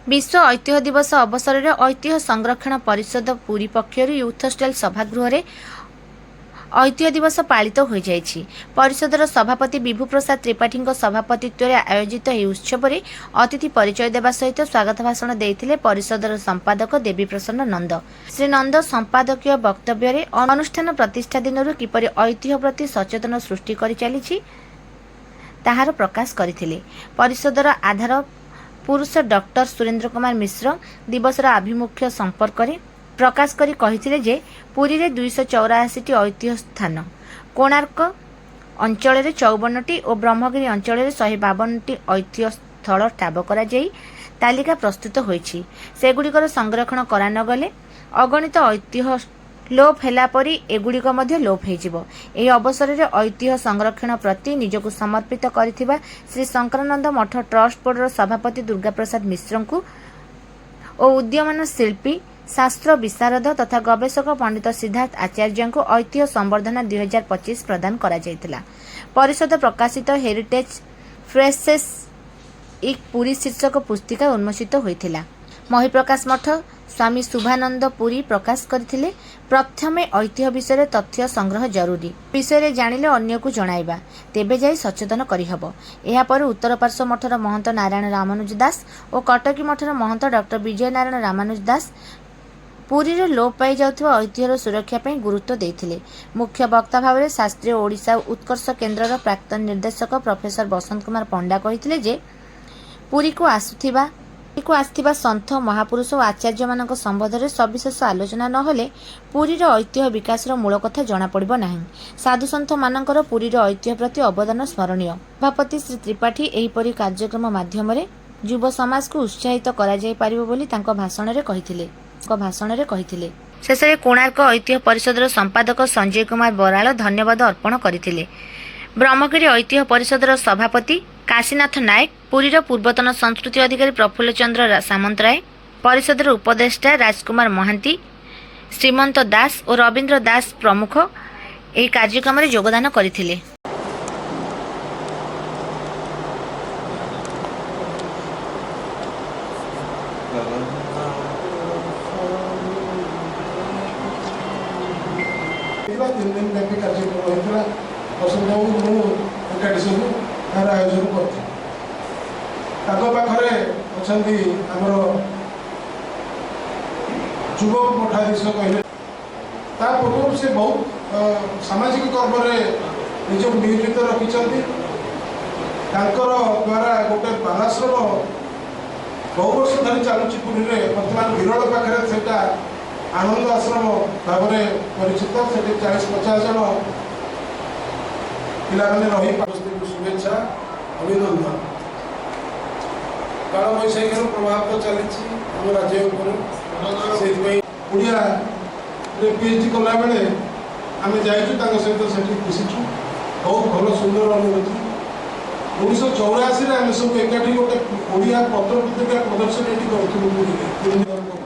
विश्व ऐतिह्य दिवस अवसर में ऐतिह्य संरक्षण परिषद पुरी पक्षर यूथ हॉस्टल सभागृह ऐतिह्य दिवस पालित हो जाइछि। परिषदर सभापति विभु प्रसाद त्रिपाठी सभापतित्व में आयोजित यह उत्सव में अतिथि परिचय देवा सहित स्वागत भाषण देते परिषदर संपादक देवी प्रसन्न नंद। श्री नंद संपादकीय वक्तव्य अनुष्ठान प्रतिष्ठा दिन किपरि ऐतिह्य प्रति सचेतन सृष्टि कर चली ताहार प्रकाश करथिले। परिषदर आधार पुरुष डॉक्टर सुरेंद्र कुमार मिश्र दिवसर आभिमुख्य संपर्क में प्रकाश करी कहिथिले जे पुरी रे 284 टी ऐतिह्य स्थान, कोणार्क अंचल 54 टी और ब्रह्मगिरी अंचल 152 टी ऐतिह्य स्थल ठाब करा जाई तालिका प्रस्तुत होईछि। सेगुड़िकर संरक्षण करा न गले अगणित ऐतिह्य लोप हेला परी एगुड़िक मध्य लोप हेजिबो। एही अवसर में ऐतिह्य संरक्षण प्रति निजको समर्पित करिथिबा श्री शंकरानंद मठ ट्रस्ट बोर्डर सभापति दुर्गा प्रसाद मिश्र को और उद्यमान शिल्पी शास्त्र विशारद तथा गवेषक पंडित सिद्धार्थ आचार्य को ऐतिह्य संवर्धना 2025 प्रदान करा जायतिला। परिषद प्रकाशित हेरिटेज फ्रेसेस एक पुरी शीर्षक पुस्तिका उन्मोचित होइथिला। महिप्रकाश मठ स्वामी शुभानंद पुरी प्रकाश करथिले प्रथमे ऐतिह्य विषय तथ्य संग्रह जरूरी, विषय जानिले अन्य को जणाइबा तेबे जाई सचेतन करिहबो। एहा पर उत्तर पार्श्व मठर महंत नारायण रामानुज दास और कटकी मठर महंत डॉक्टर विजय नारायण रामानुज दास पुरी रे लोप पाई जाउथबा ऐतिह्यर सुरक्षा पई गुरुत्व देथिले। मुख्य वक्ता भाव में शास्त्रीय ओडिशा उत्कर्ष केन्द्रर प्राक्तन निर्देशक प्रोफेसर बसंत कुमार पंडा कहिथिले जे पुरी को आसथिबा सन्थ महापुरुष और आचार्य मानक संबंध में सविशेष आलोचना नहेले पुरीर ऐतिह्य विकासर मूल कथा जना पड़िबो नाही। साधु सन्थ मानकर पुरीर ऐतिह्य प्रति अवदान स्मरणीय। सभापति श्री त्रिपाठी एहिपरि कार्यक्रम माध्यम युव समाज को उत्साहित करा जाय पारिबो बोली तांको भाषण रे कहिथिले। शेष में कोणार्क ऐतिह्य परिषदर संपादक संजय कुमार बराल धन्यवाद अर्पण करथिले। ब्रह्मगिरी ऐतिह्य परिषदर सभापति काशीनाथ नायक, पुरीर पूर्वतन संस्कृति अधिकारी प्रफुल्ल चंद्र सामंतराय, परिषदर उपदेष्टा राजकुमार महांती, श्रीमंत दास और रवींद्र दास प्रमुख एही कार्यक्रम में योगदान करथिले। युवक मठाधीश कहले पूर्व से बहुत सामाजिक कर्म निज नियोजित रखिंट द्वारा गोटे बालाश्रम बहु वर्ष धरी चलुची पुरी में बर्तमान विरल पाखे से आनंद आश्रम भाव में परिचित। से 40-50 जन पिलाने रही शुभेच्छा अभिनंदन। काल बैशाखी प्रभाव तो चली राज्य ओडिया पीएचडी कला बेले आम जाइए सहित मिशिचु बहुत भल सुंदर अनुभूति। 1984 आम सब एकाठी गोटे ओडिया पत्र पत्रिका प्रदर्शनी करूँ।